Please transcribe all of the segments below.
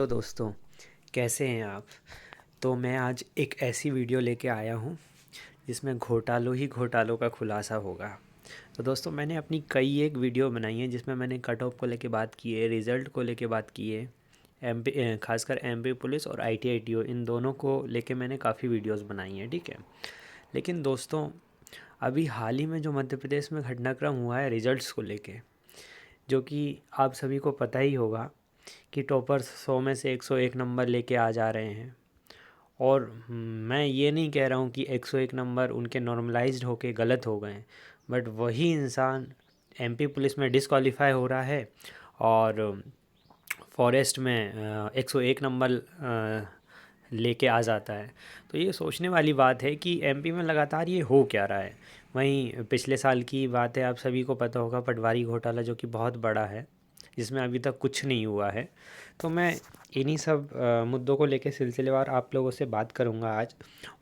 तो दोस्तों, कैसे हैं आप? तो मैं आज एक ऐसी वीडियो लेके आया हूँ जिसमें घोटालों ही घोटालों का खुलासा होगा। तो दोस्तों, मैंने अपनी कई एक वीडियो बनाई है जिसमें मैंने कट ऑफ को लेके बात की है, रिज़ल्ट को लेके बात की है। एमपी खासकर एमपी पुलिस और आईटीआईटीओ इन दोनों को लेके मैंने काफ़ी वीडियोस बनाई हैं, ठीक है। लेकिन दोस्तों, अभी हाल ही में जो मध्य प्रदेश में घटनाक्रम हुआ है रिज़ल्ट्स को लेके, जो कि आप सभी को पता ही होगा कि टॉपर्स 100 में से 101 नंबर लेके आ जा रहे हैं। और मैं ये नहीं कह रहा हूँ कि 101 नंबर उनके नॉर्मलाइज्ड होके गलत हो गए, बट वही इंसान एमपी पुलिस में डिसक्वालीफाई हो रहा है और फॉरेस्ट में 101 नंबर लेके आ जाता है। तो ये सोचने वाली बात है कि एमपी में लगातार ये हो क्या रहा है। वहीं पिछले साल की बात है, आप सभी को पता होगा, पटवारी घोटाला जो कि बहुत बड़ा है, जिसमें अभी तक कुछ नहीं हुआ है। तो मैं इन्हीं सब मुद्दों को लेकर सिलसिलेवार आप लोगों से बात करूंगा आज,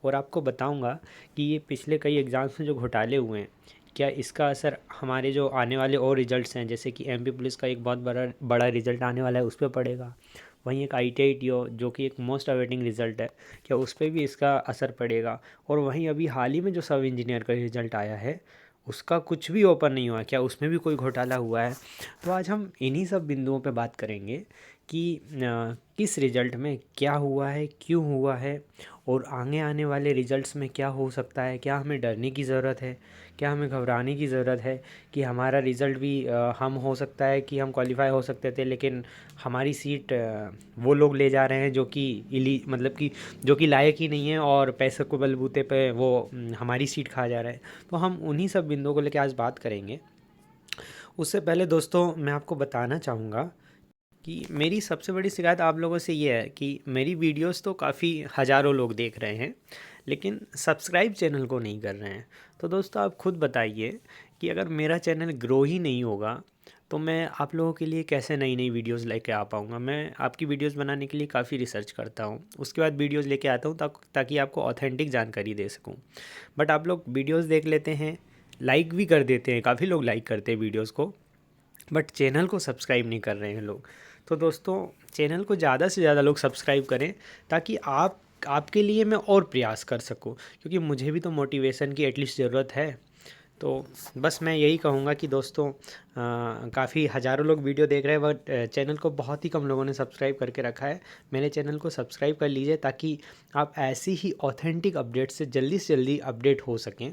और आपको बताऊंगा कि ये पिछले कई एग्ज़ाम्स में जो घोटाले हुए हैं, क्या इसका असर हमारे जो आने वाले और रिजल्ट्स हैं, जैसे कि एमपी पुलिस का एक बहुत बड़ा बड़ा रिजल्ट आने वाला है, उस पर पड़ेगा। वहीं एक आईटीआईटीओ जो कि एक मोस्ट अवेटिंग रिज़ल्ट है, क्या उस पर भी इसका असर पड़ेगा। और वहीं अभी हाल ही में जो सब इंजीनियर का रिज़ल्ट आया है, उसका कुछ भी ओपन नहीं हुआ, क्या उसमें भी कोई घोटाला हुआ है। तो आज हम इन्हीं सब बिंदुओं पे बात करेंगे कि किस रिज़ल्ट में क्या हुआ है, क्यों हुआ है, और आगे आने वाले रिज़ल्ट्स में क्या हो सकता है। क्या हमें डरने की ज़रूरत है, क्या हमें घबराने की ज़रूरत है कि हमारा रिज़ल्ट भी हम हो सकता है कि हम क्वालिफाई हो सकते थे, लेकिन हमारी सीट वो लोग ले जा रहे हैं जो कि मतलब कि जो कि लायक ही नहीं है, और पैसे को बलबूते पे वो हमारी सीट खा जा रहा है। तो हम उन्हीं सब बिंदुओं को लेकर आज बात करेंगे। उससे पहले दोस्तों, मैं आपको बताना चाहूँगा कि मेरी सबसे बड़ी शिकायत आप लोगों से ये है कि मेरी वीडियोस तो काफ़ी हज़ारों लोग देख रहे हैं, लेकिन सब्सक्राइब चैनल को नहीं कर रहे हैं। तो दोस्तों, आप खुद बताइए कि अगर मेरा चैनल ग्रो ही नहीं होगा तो मैं आप लोगों के लिए कैसे नई नई वीडियोस लेके आ पाऊँगा। मैं आपकी वीडियोस बनाने के लिए काफ़ी रिसर्च करता हूँ, उसके बाद वीडियोस लेके आता हूँ ताकि आपको ऑथेंटिक जानकारी दे सकूँ। बट आप लोग वीडियोस देख लेते हैं, लाइक भी कर देते हैं, काफ़ी लोग लाइक करते हैं वीडियोस को, बट चैनल को सब्सक्राइब नहीं कर रहे हैं लोग। तो दोस्तों, चैनल को ज़्यादा से ज़्यादा लोग सब्सक्राइब करें ताकि आपके लिए मैं और प्रयास कर सकूं, क्योंकि मुझे भी तो मोटिवेशन की एटलीस्ट ज़रूरत है। तो बस मैं यही कहूँगा कि दोस्तों, काफ़ी हज़ारों लोग वीडियो देख रहे हैं, बट चैनल को बहुत ही कम लोगों ने सब्सक्राइब करके रखा है। मेरे चैनल को सब्सक्राइब कर लीजिए ताकि आप ऐसी ही ऑथेंटिक अपडेट से जल्दी अपडेट हो सकें।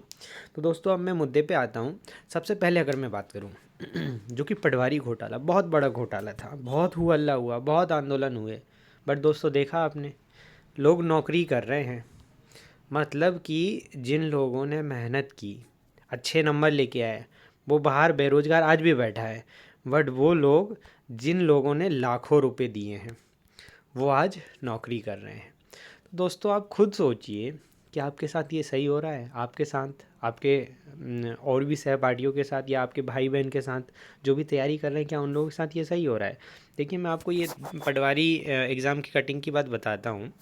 तो दोस्तों, अब मैं मुद्दे पे आता हूँ। सबसे पहले अगर मैं बात करूँ जो कि पटवारी घोटाला, बहुत बड़ा घोटाला था, बहुत हुआ हल्ला हुआ, बहुत आंदोलन हुए, बट दोस्तों देखा आपने, लोग नौकरी कर रहे हैं। मतलब कि जिन लोगों ने मेहनत की, अच्छे नंबर लेके आए, वो बाहर बेरोज़गार आज भी बैठा है, बट वो लोग जिन लोगों ने लाखों रुपए दिए हैं वो आज नौकरी कर रहे हैं। तो दोस्तों, आप खुद सोचिए कि आपके साथ ये सही हो रहा है, आपके साथ, आपके और भी सहपाठियों के साथ, या आपके भाई बहन के साथ जो भी तैयारी कर रहे हैं, क्या उन लोगों के साथ ये सही हो रहा है। देखिए, मैं आपको ये पटवारी एग्ज़ाम की कटिंग की बात बताता हूँ।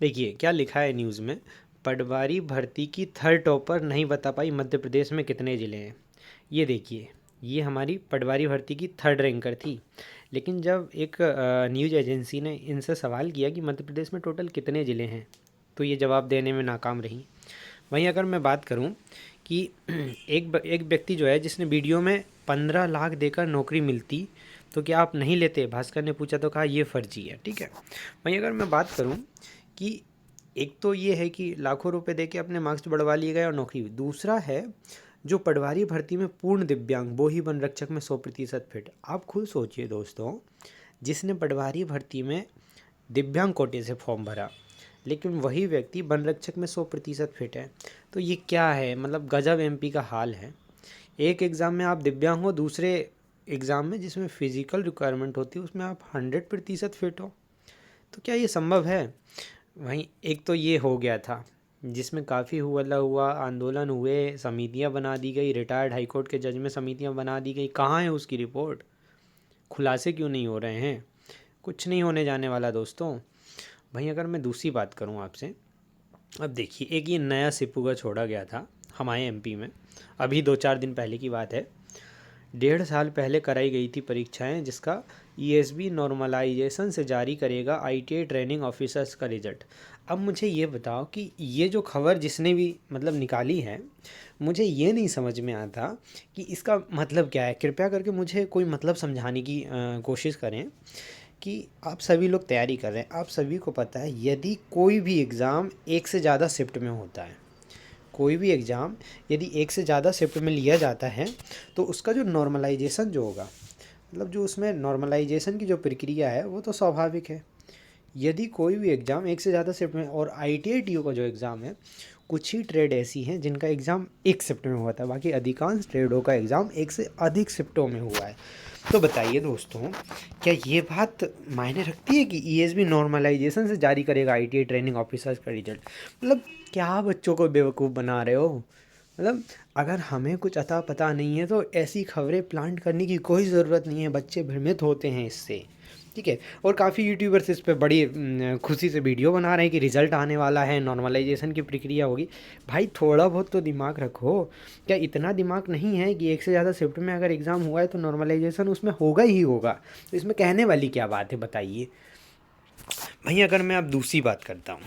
देखिए क्या लिखा है न्यूज़ में, पटवारी भर्ती की थर्ड टॉपर नहीं बता पाई मध्य प्रदेश में कितने ज़िले हैं। ये देखिए, ये हमारी पटवारी भर्ती की थर्ड रैंकर थी, लेकिन जब एक न्यूज़ एजेंसी ने इनसे सवाल किया कि मध्य प्रदेश में टोटल कितने ज़िले हैं, तो ये जवाब देने में नाकाम रही। वहीं अगर मैं बात करूं कि एक व्यक्ति जो है जिसने वीडियो में 15 लाख देकर नौकरी मिलती, तो क्या आप नहीं लेते, भास्कर ने पूछा, तो कहा ये फर्जी है, ठीक है। वहीं अगर मैं बात करूं कि एक तो ये है कि लाखों रुपए देके अपने मार्क्स बढ़वा लिए गए और नौकरी हुई, दूसरा है जो पटवारी भर्ती में पूर्ण दिव्यांग वो ही वन रक्षक में 100% फिट। आप खुद सोचिए दोस्तों, जिसने पटवारी भर्ती में दिव्यांग कोटे से फॉर्म भरा, लेकिन वही व्यक्ति वन रक्षक में 100% फिट है। तो ये क्या है, मतलब गजब एमपी का हाल है। एक एग्ज़ाम में आप दिव्यांग हो, दूसरे एग्ज़ाम में जिसमें फिजिकल रिक्वायरमेंट होती है उसमें आप 100% फिट हो। तो क्या ये संभव है। वहीं एक तो ये हो गया था जिसमें काफ़ी हल्ला हुआ, आंदोलन हुए, समितियां बना दी गई, रिटायर्ड हाईकोर्ट के जज में समितियां बना दी गई। कहाँ है उसकी रिपोर्ट, खुलासे क्यों नहीं हो रहे हैं। कुछ नहीं होने जाने वाला दोस्तों। वहीं अगर मैं दूसरी बात करूं आपसे, अब देखिए, एक ये नया सिपुगा छोड़ा गया था हमारे एमपी में, अभी 2-4 दिन पहले की बात है। 1.5 साल पहले कराई गई थी परीक्षाएं, जिसका ईएसबी नॉर्मलाइजेशन से जारी करेगा आईटीआई ट्रेनिंग ऑफिसर्स का रिजल्ट। अब मुझे ये बताओ कि ये जो खबर जिसने भी मतलब निकाली है, मुझे ये नहीं समझ में आता कि इसका मतलब क्या है। कृपया करके मुझे कोई मतलब समझाने की कोशिश करें कि आप सभी लोग तैयारी कर रहे हैं, आप सभी को पता है यदि कोई भी एग्ज़ाम एक से ज़्यादा शिफ्ट में होता है, कोई भी एग्ज़ाम यदि एक से ज़्यादा शिफ्ट में लिया जाता है तो उसका जो नॉर्मलाइजेशन जो होगा, मतलब जो उसमें नॉर्मलाइजेशन की जो प्रक्रिया है वो तो स्वाभाविक है। यदि कोई भी एग्ज़ाम एक से ज़्यादा शिफ्ट में, और आईटीआई टीओ का जो एग्ज़ाम है, कुछ ही ट्रेड ऐसी हैं जिनका एग्ज़ाम एक शिफ्ट में हुआ था, बाकी अधिकांश ट्रेडों का एग्ज़ाम एक से अधिक शिफ्टों में हुआ है। तो बताइए दोस्तों, क्या ये बात मायने रखती है कि ईएसबी नॉर्मलाइजेशन से जारी करेगा आईटीआई ट्रेनिंग ऑफिसर्स का रिजल्ट? मतलब क्या बच्चों को बेवकूफ़ बना रहे हो? मतलब अगर हमें कुछ अता पता नहीं है तो ऐसी खबरें प्लांट करने की कोई ज़रूरत नहीं है, बच्चे भ्रमित होते हैं इससे, ठीक है। और काफ़ी यूट्यूबर्स इस पे बड़ी खुशी से वीडियो बना रहे हैं कि रिज़ल्ट आने वाला है, नॉर्मलाइजेशन की प्रक्रिया होगी। भाई थोड़ा बहुत तो दिमाग रखो। क्या इतना दिमाग नहीं है कि एक से ज़्यादा शिफ्ट में अगर एग्ज़ाम हुआ है तो नॉर्मलाइजेशन उसमें होगा ही होगा? तो इसमें कहने वाली क्या बात है बताइए। भाई अगर मैं अब दूसरी बात करता हूँ,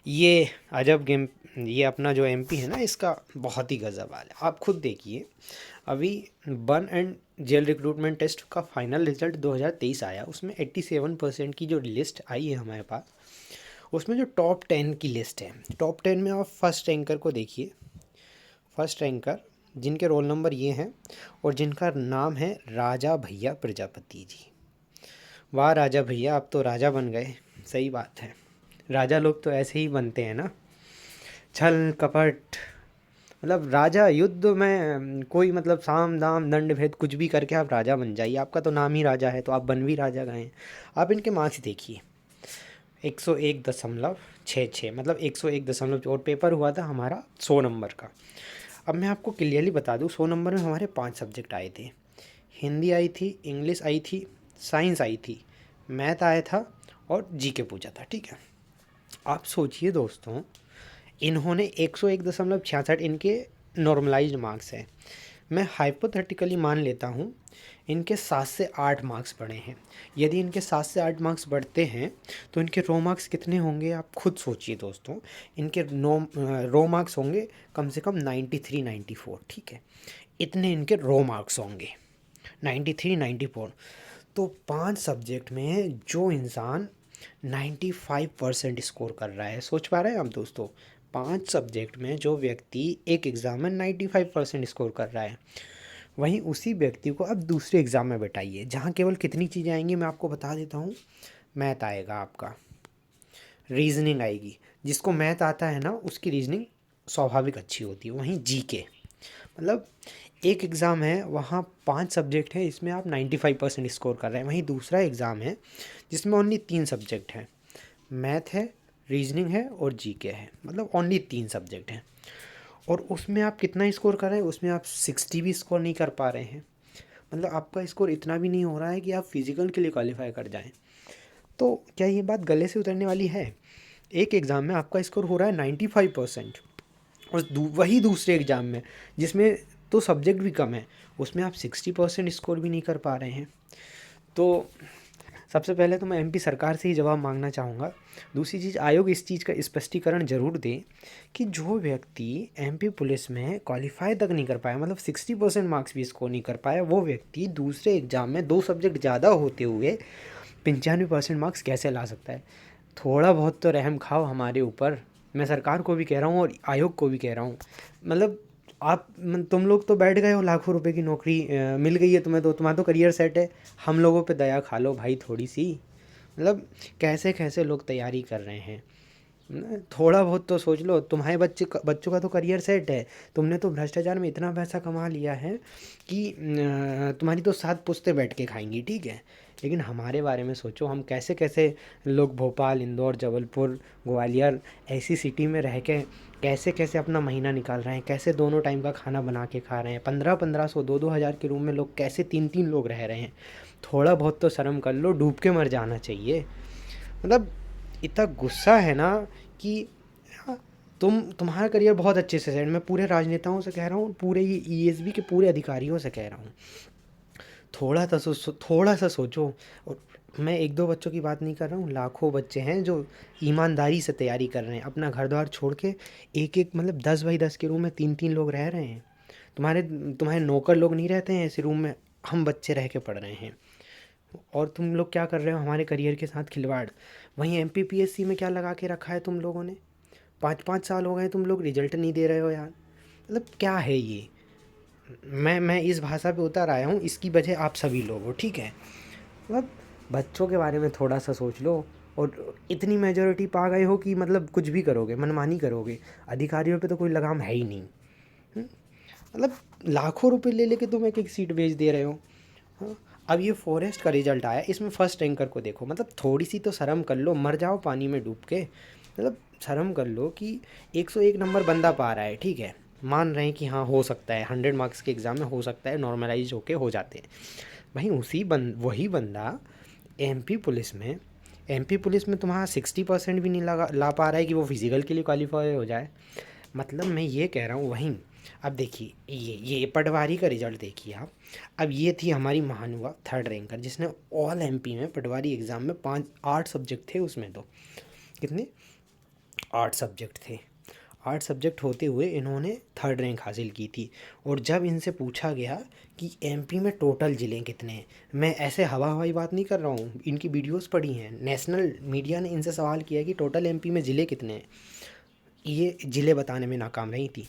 ये अजब गेम, ये अपना जो एमपी है ना, इसका बहुत ही गज़ब वाला है। आप खुद देखिए, अभी बर्न एंड जेल रिक्रूटमेंट टेस्ट का फाइनल रिजल्ट 2023 आया, उसमें 87% की जो लिस्ट आई है हमारे पास, उसमें जो टॉप 10 की लिस्ट है, टॉप 10 में आप फर्स्ट रैंकर को देखिए। फर्स्ट रैंकर जिनके रोल नंबर ये हैं और जिनका नाम है राजा भैया प्रजापति जी। वाह राजा भैया, आप तो राजा बन गए। सही बात है, राजा लोग तो ऐसे ही बनते हैं ना, छल कपट, मतलब राजा युद्ध में कोई मतलब साम दाम दंड भेद कुछ भी करके आप राजा बन जाइए। आपका तो नाम ही राजा है तो आप बन भी राजा गए हैं। आप इनके मार्क्स देखिए, 101.66, मतलब 101 और पेपर हुआ था हमारा 100 नंबर का। अब मैं आपको क्लियरली बता दूँ, 100 नंबर में हमारे 5 सब्जेक्ट आए थे। हिंदी आई थी, इंग्लिश आई थी, साइंस आई थी, मैथ आया था और जीके पूछा था, ठीक है। आप सोचिए दोस्तों, इन्होंने 101.66 इनके नॉर्मलाइज्ड मार्क्स हैं। मैं हाइपोथेटिकली मान लेता हूँ इनके 7 से 8 मार्क्स बढ़े हैं। यदि इनके 7 से 8 मार्क्स बढ़ते हैं तो इनके रो मार्क्स कितने होंगे आप खुद सोचिए दोस्तों। इनके रो मार्क्स होंगे कम से कम 93 94, ठीक है। इतने इनके रो मार्क्स होंगे, 93 94। तो 5 सब्जेक्ट में जो इंसान 95% स्कोर कर रहा है, सोच पा रहे हैं आप दोस्तों? 5 सब्जेक्ट में जो व्यक्ति एक एग्ज़ाम में 95% स्कोर कर रहा है, वहीं उसी व्यक्ति को अब दूसरे एग्ज़ाम में बैठाइए जहाँ केवल कितनी चीज़ें आएंगी मैं आपको बता देता हूँ। मैथ आएगा आपका, रीजनिंग आएगी, जिसको मैथ आता है ना उसकी रीजनिंग स्वाभाविक अच्छी होती है। वहीं जीके, मतलब एक एग्ज़ाम है वहाँ 5 सब्जेक्ट हैं, इसमें आप 95% स्कोर कर रहे हैं। वहीं दूसरा एग्ज़ाम है जिसमें ओनली 3 सब्जेक्ट हैं, मैथ है, रीजनिंग है और जीके है, मतलब ओनली 3 सब्जेक्ट हैं, और उसमें आप कितना स्कोर कर रहे हैं? उसमें आप 60 भी स्कोर नहीं कर पा रहे हैं। मतलब आपका स्कोर इतना भी नहीं हो रहा है कि आप फिज़िकल के लिए क्वालिफाई कर जाएं। तो क्या ये बात गले से उतरने वाली है? एक एग्ज़ाम में आपका स्कोर हो रहा है 95% और वही दूसरे एग्ज़ाम में जिसमें तो सब्जेक्ट भी कम है उसमें आप 60% स्कोर भी नहीं कर पा रहे हैं। तो सबसे पहले तो मैं एमपी सरकार से ही जवाब मांगना चाहूँगा। दूसरी चीज़, आयोग इस चीज़ का स्पष्टीकरण ज़रूर दें कि जो व्यक्ति एमपी पुलिस में क्वालिफाई तक नहीं कर पाया, मतलब 60% मार्क्स भी स्कोर नहीं कर पाया, वो व्यक्ति दूसरे एग्ज़ाम में 2 सब्जेक्ट ज़्यादा होते हुए 95% मार्क्स कैसे ला सकता है? थोड़ा बहुत तो रहम खाओ हमारे ऊपर। मैं सरकार को भी कह रहा हूँ और आयोग को भी कह रहा हूँ। मतलब तुम लोग तो बैठ गए हो, लाखों रुपए की नौकरी मिल गई है तुम्हें, तो तुम्हारा तो करियर सेट है। हम लोगों पे दया खा लो भाई थोड़ी सी। मतलब कैसे कैसे लोग तैयारी कर रहे हैं, थोड़ा बहुत तो सोच लो। तुम्हारे बच्चों का तो करियर सेट है, तुमने तो भ्रष्टाचार में इतना पैसा कमा लिया है कि तुम्हारी तो 7 पुश्तें बैठ के खाएंगी, ठीक है। लेकिन हमारे बारे में सोचो, हम कैसे कैसे लोग भोपाल, इंदौर, जबलपुर, ग्वालियर ऐसी सिटी में रह के कैसे कैसे अपना महीना निकाल रहे हैं, कैसे दोनों टाइम का खाना बना के खा रहे हैं। 1500 2 हज़ार के रूम में लोग कैसे 3 लोग रह रहे हैं। थोड़ा बहुत तो शर्म कर लो, डूब के मर जाना चाहिए। मतलब इतना गुस्सा है ना कि तुम्हारा करियर बहुत अच्छे से सेट, मैं पूरे राजनेताओं से कह रहा हूँ, पूरे ये ईएसबी के पूरे अधिकारियों से कह रहा हूँ। थोड़ा सा सोचो। और मैं एक दो बच्चों की बात नहीं कर रहा हूँ, लाखों बच्चे हैं जो ईमानदारी से तैयारी कर रहे हैं, अपना घर द्वार छोड़ के एक एक मतलब 10 बाई 10 के रूम में 3 3 लोग रह रहे हैं। तुम्हारे तुम्हारे नौकर लोग नहीं रहते हैं ऐसे रूम में, हम बच्चे रह के पढ़ रहे हैं। और तुम लोग क्या कर रहे हो हमारे करियर के साथ खिलवाड़। वहीं एमपीपीएससी में क्या लगा के रखा है तुम लोगों ने, 5 5 साल हो गए तुम लोग रिजल्ट नहीं दे रहे हो यार। मतलब क्या है ये। मैं इस भाषा पे उतर आया हूँ, इसकी वजह आप सभी लोग हो, ठीक है। मतलब बच्चों के बारे में थोड़ा सा सोच लो। और इतनी मेजोरिटी पा गए हो कि मतलब कुछ भी करोगे, मनमानी करोगे, अधिकारियों पे तो कोई लगाम है ही नहीं। हम्म? मतलब लाखों रुपए ले लेके तुम एक एक सीट बेच दे रहे हो। हाँ, अब ये फॉरेस्ट का रिजल्ट आया, इसमें फर्स्ट रैंकर को देखो, मतलब थोड़ी सी तो शर्म कर लो, मर जाओ पानी में डूब के। मतलब शर्म कर लो कि 101 नंबर बंदा पा रहा है, ठीक है, मान रहे हैं कि हाँ हो सकता है 100 मार्क्स के एग्ज़ाम में हो सकता है नॉर्मलाइज होके हो जाते हैं। वहीं वही बंदा एमपी पुलिस में तुम्हारा 60% भी नहीं ला पा रहा है कि वो फिज़िकल के लिए क्वालिफाई हो जाए। मतलब मैं ये कह रहा हूँ। वहीं अब देखिए ये पटवारी का रिजल्ट देखिए आप। अब ये थी हमारी महानुभाव थर्ड रैंकर, जिसने ऑल एमपी में पटवारी एग्ज़ाम में 8 सब्जेक्ट थे उसमें, तो कितने 8 सब्जेक्ट थे। 8 सब्जेक्ट होते हुए इन्होंने थर्ड रैंक हासिल की थी। और जब इनसे पूछा गया कि एमपी में टोटल ज़िले कितने हैं, मैं ऐसे हवा हवाई बात नहीं कर रहा हूँ, इनकी वीडियोस पढ़ी हैं, नेशनल मीडिया ने इनसे सवाल किया कि टोटल एमपी में ज़िले कितने हैं, ये ज़िले बताने में नाकाम रही थी।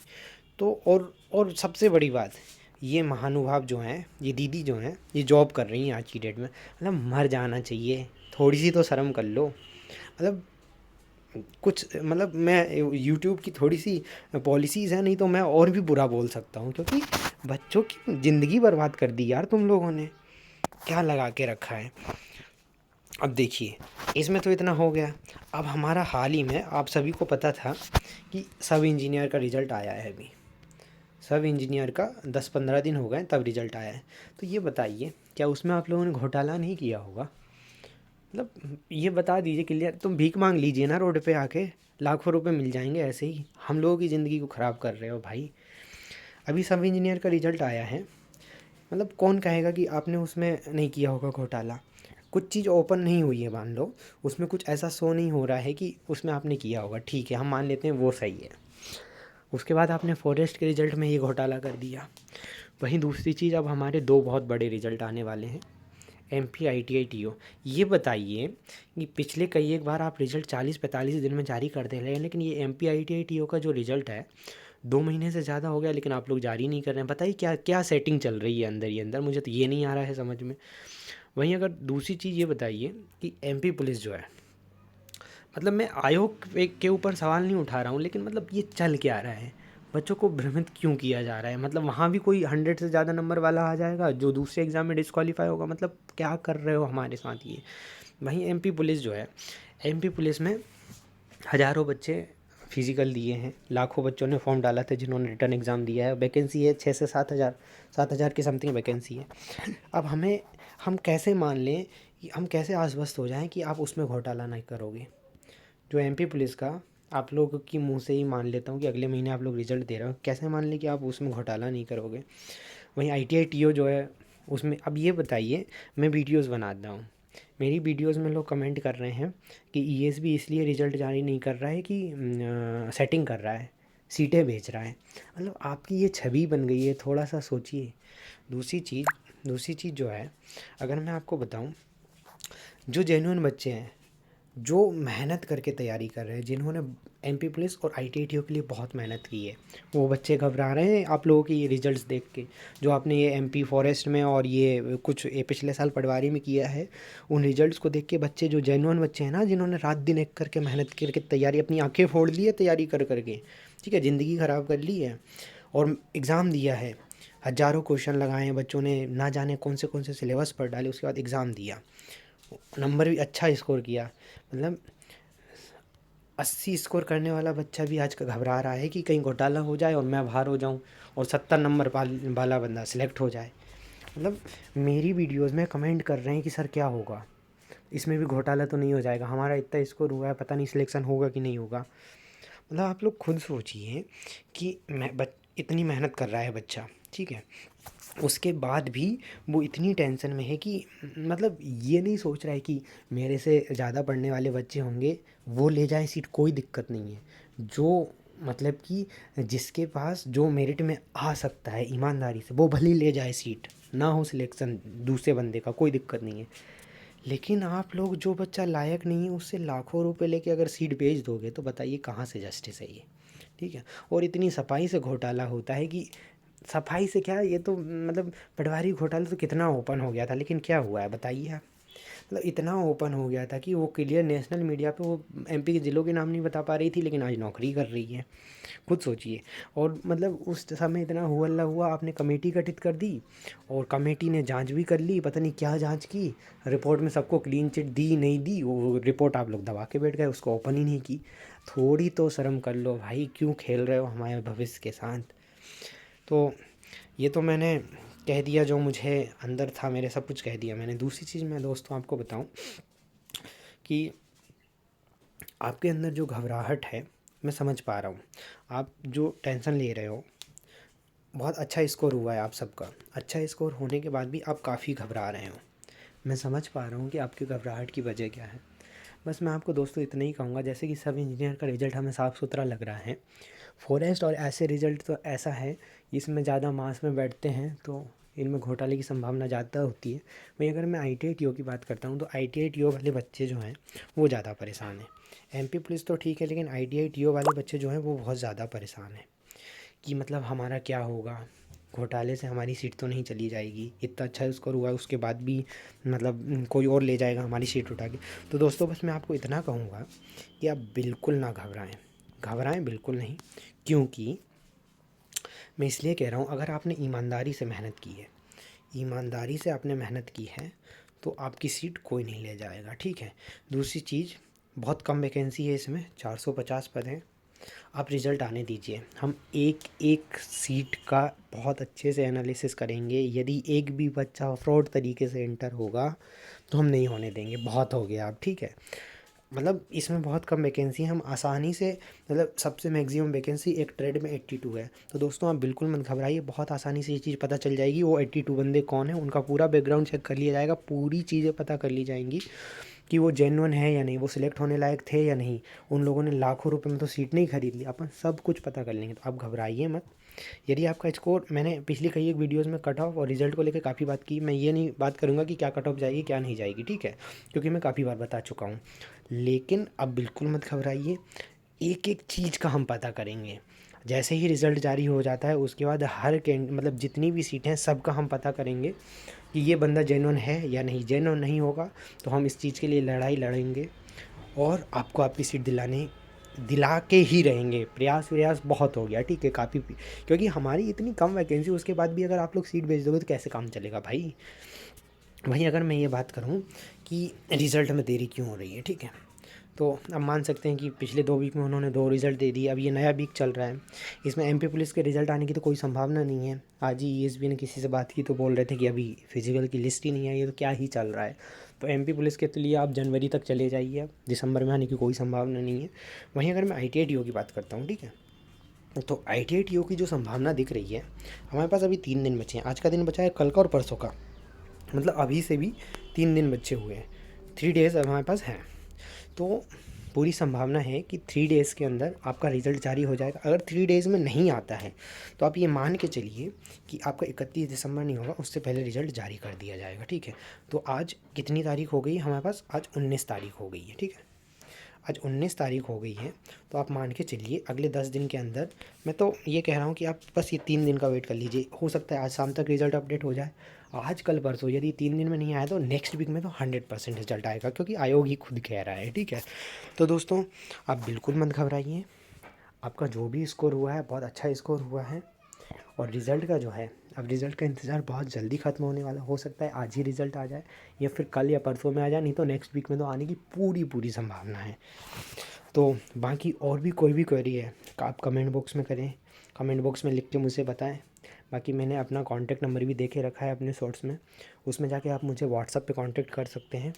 तो और सबसे बड़ी बात, ये महानुभाव जो हैं, ये दीदी जो हैं, ये जॉब कर रही हैं आज की डेट में, मतलब मर जाना चाहिए। थोड़ी सी तो शर्म कर लो। मतलब कुछ मतलब मैं यूट्यूब की थोड़ी सी पॉलिसीज़ है, नहीं तो मैं और भी बुरा बोल सकता हूँ, क्योंकि बच्चों की ज़िंदगी बर्बाद कर दी यार तुम लोगों ने, क्या लगा के रखा है। अब देखिए इसमें तो इतना हो गया। अब हमारा हाल ही में आप सभी को पता था कि सब इंजीनियर का रिज़ल्ट आया है अभी। सब इंजीनियर का 10 15 दिन हो गए तब रिज़ल्ट आया है। तो ये बताइए क्या उसमें आप लोगों ने घोटाला नहीं किया होगा। मतलब ये बता दीजिए क्लियर, तुम भीख मांग लीजिए ना रोड पे आके, लाखों रुपए मिल जाएंगे ऐसे ही। हम लोगों की ज़िंदगी को ख़राब कर रहे हो भाई। अभी सब इंजीनियर का रिज़ल्ट आया है, मतलब कौन कहेगा कि आपने उसमें नहीं किया होगा घोटाला। कुछ चीज़ ओपन नहीं हुई है मान लो, उसमें कुछ ऐसा शो नहीं हो रहा है कि उसमें आपने किया होगा, ठीक है हम मान लेते हैं वो सही है। उसके बाद आपने फॉरेस्ट के रिज़ल्ट में ये घोटाला कर दिया। वहीं दूसरी चीज़, अब हमारे दो बहुत बड़े रिज़ल्ट आने वाले हैं, एमपी आईटीआई टीओ। ये बताइए कि पिछले कई एक बार आप रिज़ल्ट 40 45 दिन में जारी कर दे रहे हैं, लेकिन ये एमपी आईटीआई टीओ का जो रिज़ल्ट है 2 महीने से ज़्यादा हो गया, लेकिन आप लोग जारी नहीं कर रहे हैं। बताइए क्या क्या सेटिंग चल रही है अंदर ही अंदर, मुझे तो ये नहीं आ रहा है समझ में। वहीं अगर दूसरी चीज़ ये बताइए कि एमपी पुलिस जो है, मतलब मैं आयोग के ऊपर सवाल नहीं उठा रहा हूँ, लेकिन मतलब ये चल क्या रहा है, बच्चों को भ्रमित क्यों किया जा रहा है। मतलब वहाँ भी कोई 100 से ज़्यादा नंबर वाला आ जाएगा जो दूसरे एग्ज़ाम में डिस्क्वालीफाई होगा। मतलब क्या कर रहे हो हमारे साथ ये। वहीं एमपी पुलिस जो है, एमपी पुलिस में हज़ारों बच्चे फिज़िकल दिए हैं, लाखों बच्चों ने फॉर्म डाला था जिन्होंने रिटर्न एग्ज़ाम दिया है, वैकेंसी है 6 से 7 हज़ार, 7 हज़ार की समथिंग वैकेंसी है। अब हम कैसे मान लें, कि हम कैसे आश्वस्त हो जाएं कि आप उसमें घोटाला नहीं करोगे। जो एमपी पुलिस का आप लोगों की मुंह से ही मान लेता हूँ कि अगले महीने आप लोग रिजल्ट दे रहे हो, कैसे मान लें कि आप उसमें घोटाला नहीं करोगे। वहीं आईटीआई टीओ जो है उसमें, अब ये बताइए, मैं वीडियोस बनाता हूँ, मेरी वीडियोस में लोग कमेंट कर रहे हैं कि ईएसबी इसलिए रिजल्ट जारी नहीं कर रहा है कि सेटिंग कर रहा है, सीटें बेच रहा है। मतलब आपकी ये छवि बन गई है, थोड़ा सा सोचिए। दूसरी चीज़ जो है, अगर मैं आपको बताऊं, जो जेन्युइन बच्चे हैं, जो मेहनत करके तैयारी कर रहे हैं, जिन्होंने एमपी पुलिस और आईटीआईटीओ के लिए बहुत मेहनत की है, वो बच्चे घबरा रहे हैं आप लोगों की ये रिजल्ट्स देख के। जो आपने ये एमपी फॉरेस्ट में और ये कुछ ये पिछले साल पटवारी में किया है, उन रिजल्ट्स को देख के बच्चे, जो जेन्युइन बच्चे हैं ना, जिन्होंने रात दिन एक करके मेहनत करके तैयारी, अपनी आँखें फोड़ ली है तैयारी कर करके, ठीक है, ज़िंदगी ख़राब कर ली है और एग्ज़ाम दिया है, हज़ारों क्वेश्चन लगाए हैं बच्चों ने, ना जाने कौन से सिलेबस पढ़ डाले, उसके बाद एग्ज़ाम दिया, नंबर भी अच्छा स्कोर किया। मतलब 80 स्कोर करने वाला बच्चा भी आज का घबरा रहा है कि कहीं घोटाला हो जाए और मैं बाहर हो जाऊं और 70 नंबर वाला बंदा सिलेक्ट हो जाए। मतलब मेरी वीडियोस में कमेंट कर रहे हैं कि सर क्या होगा, इसमें भी घोटाला तो नहीं हो जाएगा, हमारा इतना स्कोर हुआ है, पता नहीं सिलेक्शन होगा कि नहीं होगा। मतलब आप लोग खुद सोचिए कि इतनी मेहनत कर रहा है बच्चा, ठीक है, उसके बाद भी वो इतनी टेंशन में है कि मतलब ये नहीं सोच रहा है कि मेरे से ज़्यादा पढ़ने वाले बच्चे होंगे, वो ले जाएं सीट, कोई दिक्कत नहीं है। जो मतलब कि जिसके पास जो मेरिट में आ सकता है ईमानदारी से, वो भले ही ले जाए सीट, ना हो सिलेक्शन दूसरे बंदे का, कोई दिक्कत नहीं है। लेकिन आप लोग जो बच्चा लायक नहीं है उससे लाखों रुपए लेके अगर सीट बेच दोगे तो बताइए कहाँ से जस्टिस है ये, ठीक है। और इतनी सफाई से घोटाला होता है कि सफाई से क्या, ये तो मतलब पटवारी घोटाला तो कितना ओपन हो गया था, लेकिन क्या हुआ है बताइए आप। मतलब इतना ओपन हो गया था कि वो क्लियर नेशनल मीडिया पे वो एमपी के ज़िलों के नाम नहीं बता पा रही थी, लेकिन आज नौकरी कर रही है, खुद सोचिए। और मतलब उस समय इतना हुआ हल्ला हुआ, आपने कमेटी गठित कर दी और कमेटी ने जांच भी कर ली, पता नहीं क्या जांच की, रिपोर्ट में सबको क्लीन चिट दी नहीं दी, वो रिपोर्ट आप लोग दबा के बैठ गए, उसको ओपन ही नहीं की। थोड़ी तो शर्म कर लो भाई, क्यों खेल रहे हो हमारे भविष्य के साथ। तो ये तो मैंने कह दिया जो मुझे अंदर था, मेरे सब कुछ कह दिया मैंने। दूसरी चीज़ मैं दोस्तों आपको बताऊं कि आपके अंदर जो घबराहट है, मैं समझ पा रहा हूँ। आप जो टेंशन ले रहे हो, बहुत अच्छा स्कोर हुआ है आप सबका, अच्छा स्कोर होने के बाद भी आप काफ़ी घबरा रहे हो। मैं समझ पा रहा हूँ कि आपकी घबराहट की वजह क्या है। बस मैं आपको दोस्तों इतना ही कहूँगा, जैसे कि सब इंजीनियर का रिज़ल्ट हमें साफ़ सुथरा लग रहा है, फॉरेस्ट और ऐसे रिज़ल्ट तो ऐसा है इसमें ज़्यादा मास में बैठते हैं तो इनमें घोटाले की संभावना ज़्यादा होती है। वहीं अगर मैं ITI TO की बात करता हूँ तो ITI TO वाले बच्चे जो हैं वो ज़्यादा परेशान हैं। MP पुलिस तो ठीक है, लेकिन ITI TO वाले बच्चे जो हैं वो बहुत ज़्यादा परेशान हैं कि मतलब हमारा क्या होगा, घोटाले से हमारी सीट तो नहीं चली जाएगी, इतना अच्छा स्कोर हुआ है उसके बाद भी मतलब कोई और ले जाएगा हमारी सीट उठा के। तो दोस्तों बस मैं आपको इतना कहूँगा कि आप बिल्कुल ना घबराएं, घबराएं बिल्कुल नहीं। क्योंकि मैं इसलिए कह रहा हूँ, अगर आपने ईमानदारी से मेहनत की है, ईमानदारी से आपने मेहनत की है, तो आपकी सीट कोई नहीं ले जाएगा, ठीक है। दूसरी चीज़, बहुत कम वैकेंसी है इसमें, 450 पद हैं। आप रिज़ल्ट आने दीजिए, हम एक एक सीट का बहुत अच्छे से एनालिसिस करेंगे। यदि एक भी बच्चा फ्रॉड तरीके से इंटर होगा तो हम नहीं होने देंगे, बहुत हो गया अब, ठीक है। मतलब इसमें बहुत कम वैकेंसी है, हम आसानी से मतलब सबसे मैक्सिमम वैकेंसी एक ट्रेड में 82 है। तो दोस्तों आप बिल्कुल मत घबराइए, बहुत आसानी से ये चीज़ पता चल जाएगी, वो 82 बंदे कौन है, उनका पूरा बैकग्राउंड चेक कर लिया जाएगा, पूरी चीज़ें पता कर ली जाएंगी कि वो जेन्युइन है या नहीं, वो सिलेक्ट होने लायक थे या नहीं, उन लोगों ने लाखों रुपए में तो सीट नहीं खरीद ली, अपन सब कुछ पता कर लेंगे। तो आप घबराइए मत। यदि आपका स्कोर, मैंने पिछली कई एक वीडियोज़ में कट ऑफ और रिजल्ट को लेकर काफ़ी बात की, मैं ये नहीं बात करूँगा कि क्या कट ऑफ जाएगी क्या नहीं जाएगी, ठीक है, क्योंकि मैं काफ़ी बार बता चुका हूँ। लेकिन अब बिल्कुल मत घबराइए, एक एक चीज़ का हम पता करेंगे। जैसे ही रिज़ल्ट जारी हो जाता है उसके बाद हर मतलब जितनी भी सीटें हैं सबका हम पता करेंगे कि ये बंदा जेन्युइन है या नहीं। जेन्युइन नहीं होगा तो हम इस चीज़ के लिए लड़ाई लड़ेंगे और आपको आपकी सीट दिला के ही रहेंगे। प्रयास बहुत हो गया, ठीक है, काफ़ी, क्योंकि हमारी इतनी कम वैकेंसी, उसके बाद भी अगर आप लोग सीट भेज दोगे तो कैसे काम चलेगा भाई। वहीं अगर मैं ये बात करूँ कि रिज़ल्ट में देरी क्यों हो रही है, ठीक है, तो अब मान सकते हैं कि पिछले 2 वीक में उन्होंने 2 रिज़ल्ट दे दिए, अब ये नया वीक चल रहा है, इसमें MP पुलिस के रिज़ल्ट आने की तो कोई संभावना नहीं है। आज ही ESB ने किसी से बात की तो बोल रहे थे कि अभी फिजिकल की लिस्ट ही नहीं आई है, तो क्या ही चल रहा है। तो MP पुलिस के लिए आप जनवरी तक चले जाइए, अब दिसंबर में आने की कोई संभावना नहीं है। वहीं अगर मैं ITI TO की बात करता हूँ, ठीक है, तो ITI TO की जो संभावना दिख रही है, हमारे पास अभी 3 दिन बचे हैं, आज का दिन बचा है, कल का और परसों का, मतलब अभी से भी 3 दिन बचे हुए हैं, 3 डेज़ हमारे पास हैं। तो पूरी संभावना है कि 3 डेज़ के अंदर आपका रिज़ल्ट जारी हो जाएगा। अगर 3 डेज़ में नहीं आता है तो आप ये मान के चलिए कि आपका 31 दिसंबर नहीं होगा, उससे पहले रिज़ल्ट जारी कर दिया जाएगा, ठीक है। तो आज कितनी तारीख हो गई है हमारे पास, आज 19 तारीख हो गई है, ठीक है, आज 19 तारीख हो गई है। तो आप मान के चलिए अगले 10 दिन के अंदर, मैं तो ये कह रहा हूँ कि आप बस ये 3 दिन का वेट कर लीजिए, हो सकता है आज शाम तक रिज़ल्ट अपडेट हो जाए, आज कल परसों, यदि 3 दिन में नहीं आया तो नेक्स्ट वीक में तो 100% रिजल्ट आएगा, क्योंकि आयोग ही खुद कह रहा है, ठीक है। तो दोस्तों आप बिल्कुल मत घबराइए, आपका जो भी स्कोर हुआ है बहुत अच्छा स्कोर हुआ है, और रिज़ल्ट का जो है, अब रिज़ल्ट का इंतज़ार बहुत जल्दी ख़त्म होने वाला, हो सकता है आज ही रिज़ल्ट आ जाए या फिर कल या परसों में आ जाए, नहीं तो नेक्स्ट वीक में तो आने की पूरी पूरी संभावना है। तो बाकी और भी कोई भी क्वेरी है आप कमेंट बॉक्स में करें, कमेंट बॉक्स में लिख के मुझे बताएं। बाकी मैंने अपना कॉन्टैक्ट नंबर भी दे के रखा है अपने शॉर्ट्स में, उसमें जाके आप मुझे व्हाट्सएप पे कांटेक्ट कर सकते हैं।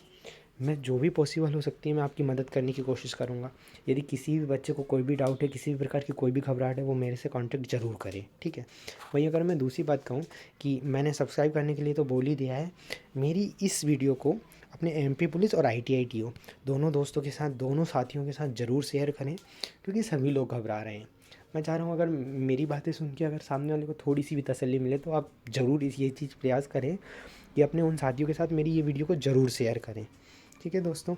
मैं जो भी पॉसिबल हो सकती है मैं आपकी मदद करने की कोशिश करूँगा। यदि किसी भी बच्चे को कोई भी डाउट है, किसी भी प्रकार की कोई भी घबराहट है, वो मेरे से कॉन्टैक्ट ज़रूर करे, ठीक है। वहीं अगर मैं दूसरी बात कहूँ कि मैंने सब्सक्राइब करने के लिए तो बोल ही दिया है, मेरी इस वीडियो को अपने एमपी पुलिस और आईटीआई टीओ दोनों दोस्तों के साथ, दोनों साथियों के साथ ज़रूर शेयर करें, क्योंकि सभी लोग घबरा रहे हैं। मैं चाह रहा हूँ अगर मेरी बातें सुन के अगर सामने वाले को थोड़ी सी भी तसल्ली मिले तो आप ज़रूर ये चीज़ प्रयास करें कि अपने उन साथियों के साथ मेरी ये वीडियो को ज़रूर शेयर करें, ठीक है दोस्तों।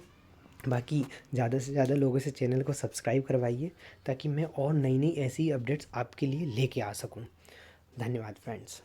बाकी ज़्यादा से ज़्यादा लोगों से चैनल को सब्सक्राइब करवाइए, ताकि मैं और नई नई ऐसी अपडेट्स आपके लिए लेके आ सकूं। धन्यवाद फ्रेंड्स।